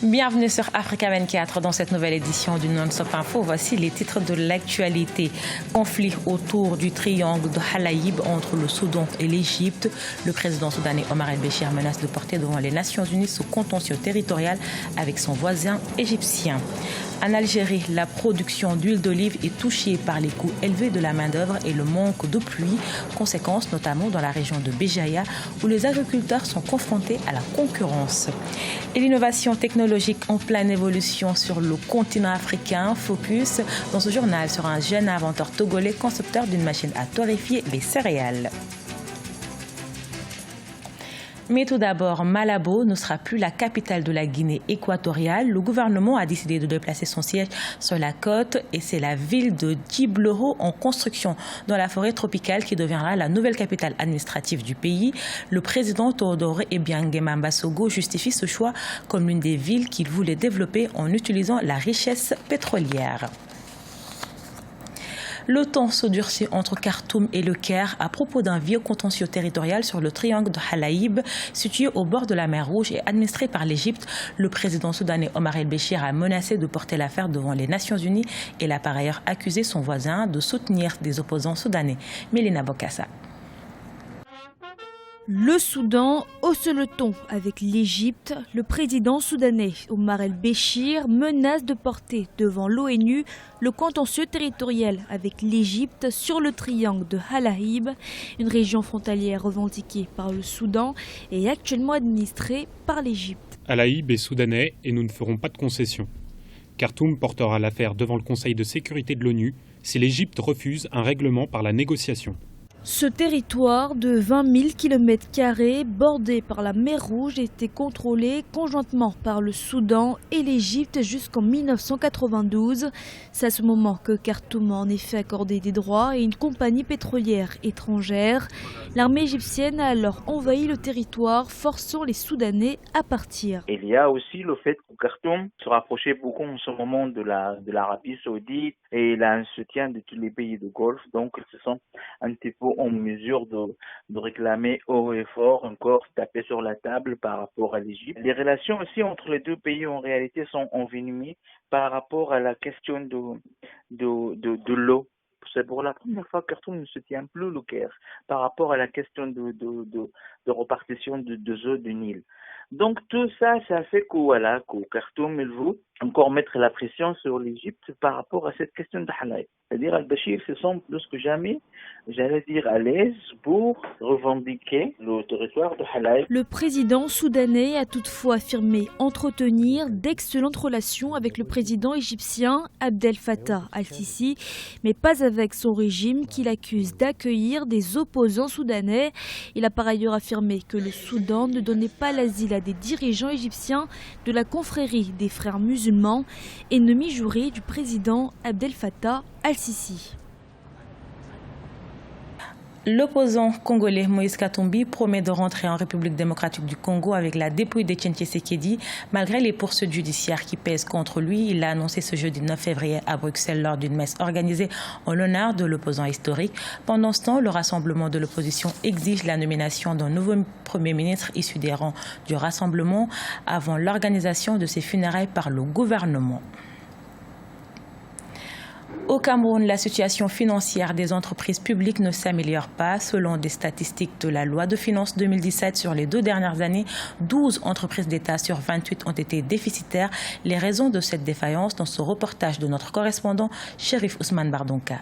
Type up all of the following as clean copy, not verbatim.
Bienvenue sur Africa 24 dans cette nouvelle édition du Non-Stop Info. Voici les titres de l'actualité. Conflit autour du triangle de Halaïb entre le Soudan et l'Égypte. Le président soudanais Omar el-Béchir menace de porter devant les Nations Unies ce contentieux territorial avec son voisin égyptien. En Algérie, la production d'huile d'olive est touchée par les coûts élevés de la main-d'œuvre et le manque de pluie, conséquence notamment dans la région de Béjaïa où les agriculteurs sont confrontés à la concurrence. Et l'innovation technologique en pleine évolution sur le continent africain. Focus dans ce journal sur un jeune inventeur togolais concepteur d'une machine à torréfier les céréales. Mais tout d'abord, Malabo ne sera plus la capitale de la Guinée équatoriale. Le gouvernement a décidé de déplacer son siège sur la côte et c'est la ville de Djibloro en construction dans la forêt tropicale qui deviendra la nouvelle capitale administrative du pays. Le président Théodore Ebiangema Mbasogo justifie ce choix comme l'une des villes qu'il voulait développer en utilisant la richesse pétrolière. Le temps se durcit entre Khartoum et le Caire à propos d'un vieux contentieux territorial sur le triangle de Halaïb, situé au bord de la mer Rouge et administré par l'Égypte. Le président soudanais Omar el-Béchir a menacé de porter l'affaire devant les Nations Unies et il a par ailleurs accusé son voisin de soutenir des opposants soudanais. Mélina Bokassa. Le Soudan hausse le ton avec l'Égypte. Le président soudanais Omar el-Béchir menace de porter devant l'ONU le contentieux territorial avec l'Égypte sur le triangle de Halaïb, une région frontalière revendiquée par le Soudan et actuellement administrée par l'Égypte. Halaïb est soudanais et nous ne ferons pas de concessions. Khartoum portera l'affaire devant le Conseil de sécurité de l'ONU si l'Égypte refuse un règlement par la négociation. Ce territoire de 20 000 km² bordé par la mer Rouge était contrôlé conjointement par le Soudan et l'Égypte jusqu'en 1992. C'est à ce moment que Khartoum a en effet accordé des droits à une compagnie pétrolière étrangère. L'armée égyptienne a alors envahi le territoire, forçant les Soudanais à partir. Il y a aussi le fait que Khartoum se rapprochait beaucoup en ce moment de l'Arabie Saoudite et il a un soutien de tous les pays du Golfe, donc ils se sont un petit peu en mesure de réclamer haut et fort, encore taper sur la table par rapport à l'Égypte. Les relations aussi entre les deux pays en réalité sont envenimées par rapport à la question de l'eau. C'est pour la première fois que Khartoum ne se tient plus le Caire par rapport à la question de répartition de eau du Nil. Donc tout ça, ça fait que Khartoum, il veut encore mettre la pression sur l'Égypte par rapport à cette question de Halaïb. C'est-à-dire Al-Béchir se sent plus que jamais, j'allais dire, à l'aise pour revendiquer le territoire de Halaïb. Le président soudanais a toutefois affirmé entretenir d'excellentes relations avec le président égyptien Abdel Fattah al-Sisi, mais pas avec son régime qu'il accuse d'accueillir des opposants soudanais. Il a par ailleurs affirmé que le Soudan ne donnait pas l'asile à des dirigeants égyptiens de la confrérie des frères musulmans, ennemi juré du président Abdel Fattah al-Sisi. L'opposant congolais Moïse Katumbi promet de rentrer en République démocratique du Congo avec la dépouille d'Etienne Tshisekedi. Malgré les poursuites judiciaires qui pèsent contre lui, il l'a annoncé ce jeudi 9 février à Bruxelles lors d'une messe organisée en l'honneur de l'opposant historique. Pendant ce temps, le rassemblement de l'opposition exige la nomination d'un nouveau Premier ministre issu des rangs du rassemblement avant l'organisation de ses funérailles par le gouvernement. Au Cameroun, la situation financière des entreprises publiques ne s'améliore pas. Selon des statistiques de la loi de finances 2017, sur les 2 dernières années, 12 entreprises d'État sur 28 ont été déficitaires. Les raisons de cette défaillance dans ce reportage de notre correspondant Chérif Ousmane Bardonka.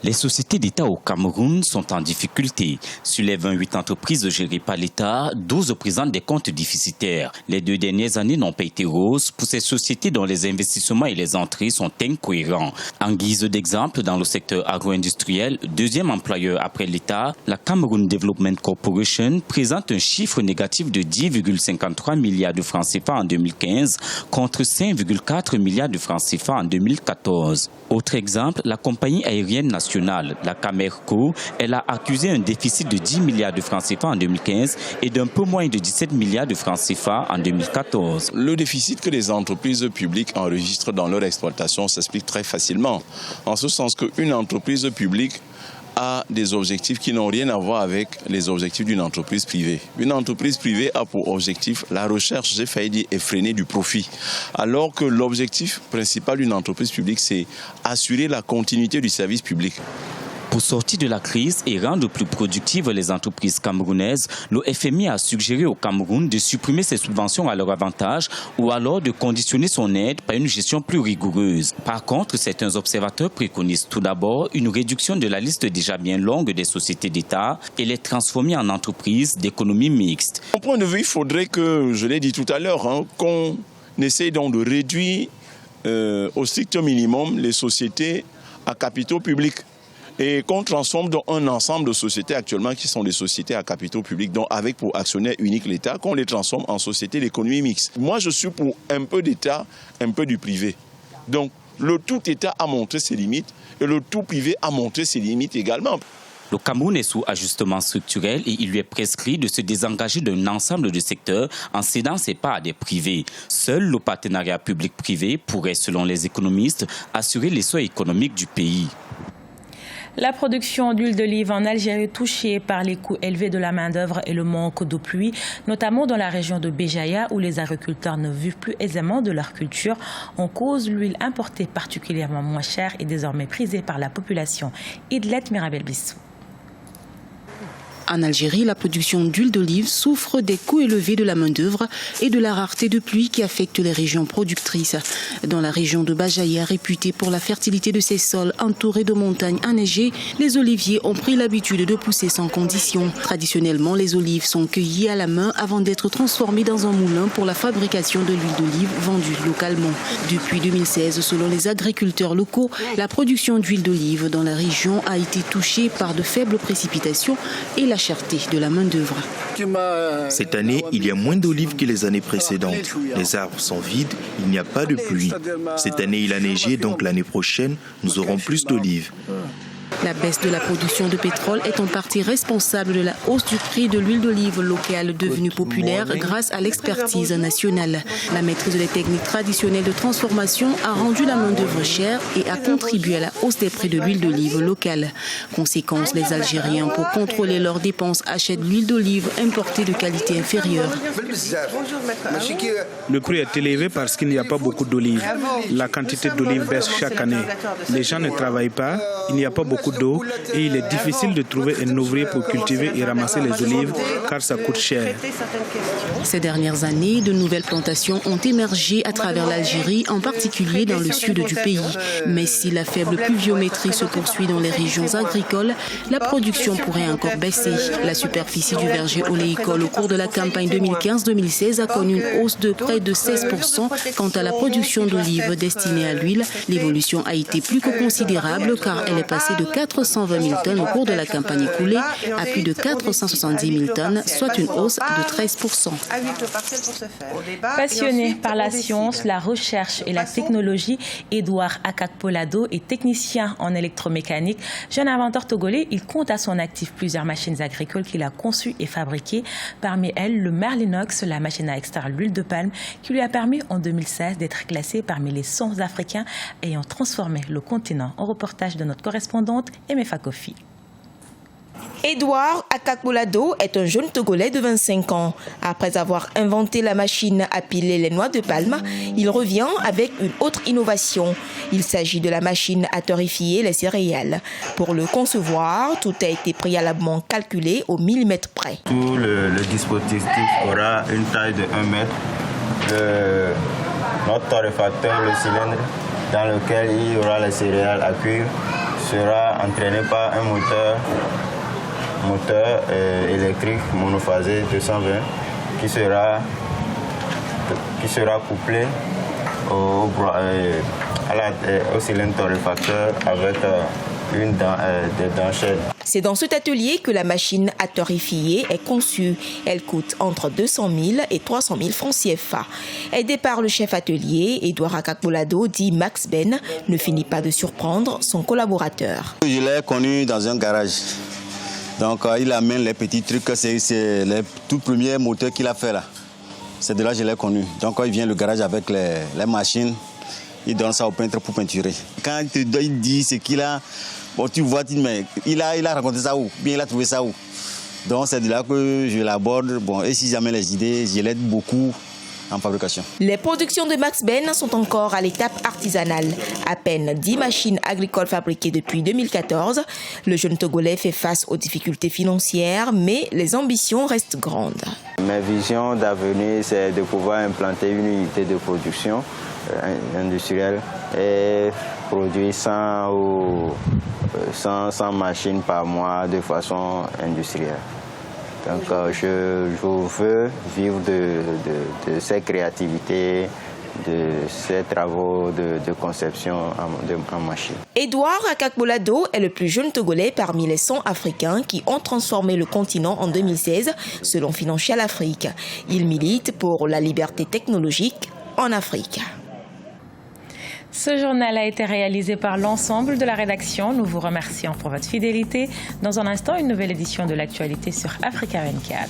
Les sociétés d'État au Cameroun sont en difficulté. Sur les 28 entreprises gérées par l'État, 12 présentent des comptes déficitaires. Les 2 dernières années n'ont pas été roses pour ces sociétés dont les investissements et les entrées sont incohérents. En guise d'exemple, dans le secteur agro-industriel, deuxième employeur après l'État, la Cameroun Development Corporation présente un chiffre négatif de 10,53 milliards de francs CFA en 2015 contre 5,4 milliards de francs CFA en 2014. Autre exemple, la compagnie aérienne nationale, la Camerco, elle a accusé un déficit de 10 milliards de francs CFA en 2015 et d'un peu moins de 17 milliards de francs CFA en 2014. Le déficit que les entreprises publiques enregistrent dans leur exploitation s'explique très facilement, en ce sens qu'une entreprise publique a des objectifs qui n'ont rien à voir avec les objectifs d'une entreprise privée. Une entreprise privée a pour objectif la recherche, j'ai failli dire effrénée, du profit. Alors que l'objectif principal d'une entreprise publique, c'est assurer la continuité du service public. Pour sortir de la crise et rendre plus productives les entreprises camerounaises, le FMI a suggéré au Cameroun de supprimer ses subventions à leur avantage ou alors de conditionner son aide par une gestion plus rigoureuse. Par contre, certains observateurs préconisent tout d'abord une réduction de la liste déjà bien longue des sociétés d'État et les transformer en entreprises d'économie mixte. De mon point de vue, il faudrait que, je l'ai dit tout à l'heure, qu'on essaye donc de réduire au strict minimum les sociétés à capitaux publics. Et qu'on transforme dans un ensemble de sociétés actuellement qui sont des sociétés à capitaux publics, donc avec pour actionnaire unique l'État, qu'on les transforme en sociétés d'économie mixte. Moi, je suis pour un peu d'État, un peu du privé. Donc, le tout État a montré ses limites et le tout privé a montré ses limites également. Le Cameroun est sous ajustement structurel et il lui est prescrit de se désengager d'un ensemble de secteurs en cédant ses parts à des privés. Seul le partenariat public-privé pourrait, selon les économistes, assurer l'essor économique du pays. La production d'huile d'olive en Algérie touchée par les coûts élevés de la main-d'œuvre et le manque de pluie, notamment dans la région de Béjaïa où les agriculteurs ne vivent plus aisément de leur culture. En cause, l'huile importée particulièrement moins chère est désormais prisée par la population. Idlet Mirabel Bissou. En Algérie, la production d'huile d'olive souffre des coûts élevés de la main-d'œuvre et de la rareté de pluie qui affectent les régions productrices. Dans la région de Béjaïa, réputée pour la fertilité de ses sols entourés de montagnes enneigées, les oliviers ont pris l'habitude de pousser sans condition. Traditionnellement, les olives sont cueillies à la main avant d'être transformées dans un moulin pour la fabrication de l'huile d'olive vendue localement. Depuis 2016, selon les agriculteurs locaux, la production d'huile d'olive dans la région a été touchée par de faibles précipitations et la cherté de la main-d'œuvre. Cette année, il y a moins d'olives que les années précédentes. Les arbres sont vides, il n'y a pas de pluie. Cette année, il a neigé, donc l'année prochaine, nous aurons plus d'olives. La baisse de la production de pétrole est en partie responsable de la hausse du prix de l'huile d'olive locale devenue populaire grâce à l'expertise nationale. La maîtrise des techniques traditionnelles de transformation a rendu la main-d'œuvre chère et a contribué à la hausse des prix de l'huile d'olive locale. Conséquence, les Algériens, pour contrôler leurs dépenses, achètent l'huile d'olive importée de qualité inférieure. Le prix est élevé parce qu'il n'y a pas beaucoup d'olives. La quantité d'olives baisse chaque année. Les gens ne travaillent pas, il n'y a pas beaucoup d'eau et il est difficile de trouver un ouvrier pour cultiver et ramasser les olives car ça coûte cher. Ces dernières années, de nouvelles plantations ont émergé à travers l'Algérie, en particulier dans le sud du pays. Mais si la faible pluviométrie se poursuit dans les régions agricoles, la production pourrait encore baisser. La superficie du verger oléicole au cours de la campagne 2015-2016 a connu une hausse de près de 16%. Quant à la production d'olives destinée à l'huile, l'évolution a été plus que considérable car elle est passée de 420 000 tonnes au cours de la campagne écoulée à plus de 470 000 tonnes, soit une hausse de 13%. Passionné par la science, la recherche et la technologie, Edouard Akakpolado est technicien en électromécanique. Jeune inventeur togolais, il compte à son actif plusieurs machines agricoles qu'il a conçues et fabriquées. Parmi elles, le Merlinox, la machine à extraire l'huile de palme, qui lui a permis en 2016 d'être classé parmi les 100 Africains ayant transformé le continent. En reportage de notre correspondante Emefa Kofi. Edouard Akakpolado est un jeune Togolais de 25 ans. Après avoir inventé la machine à piler les noix de palme, il revient avec une autre innovation. Il s'agit de la machine à torréfier les céréales. Pour le concevoir, tout a été préalablement calculé au millimètre près. Tout le dispositif aura une taille de 1 mètre. Notre torréfacteur, le cylindre dans lequel il y aura les céréales à cuire, sera entraîné par un moteur électrique monophasé 220 qui sera couplé au cylindre torréfacteur avec des dentelles. C'est dans cet atelier que la machine à torréfier est conçue. Elle coûte entre 200 000 et 300 000 francs CFA. Aidé par le chef atelier, Edouard Akakpolado, dit Max Ben, ne finit pas de surprendre son collaborateur. Je l'ai connu dans un garage. Donc il amène les petits trucs, c'est les tout premiers moteurs qu'il a fait là. C'est de là que je l'ai connu. Donc quand il vient le garage avec les machines, il donne ça au peintre pour peinturer. Quand il dit ce qu'il a Bon, tu vois, mais il a raconté ça où? Bien, il a trouvé ça où? Donc c'est de là que je l'aborde. Bon, et si jamais les idées, je l'aide beaucoup en fabrication. Les productions de Max Ben sont encore à l'étape artisanale. À peine 10 machines agricoles fabriquées depuis 2014. Le jeune Togolais fait face aux difficultés financières, mais les ambitions restent grandes. Ma vision d'avenir, c'est de pouvoir implanter une unité de production industrielle et produire 100 machines par mois de façon industrielle. Donc je veux vivre de ces créativités, de ces travaux de conception en machine. Edouard Akakbolado est le plus jeune Togolais parmi les 100 Africains qui ont transformé le continent en 2016, selon Financial Afrique. Il milite pour la liberté technologique en Afrique. Ce journal a été réalisé par l'ensemble de la rédaction. Nous vous remercions pour votre fidélité. Dans un instant, une nouvelle édition de l'actualité sur Africa 24.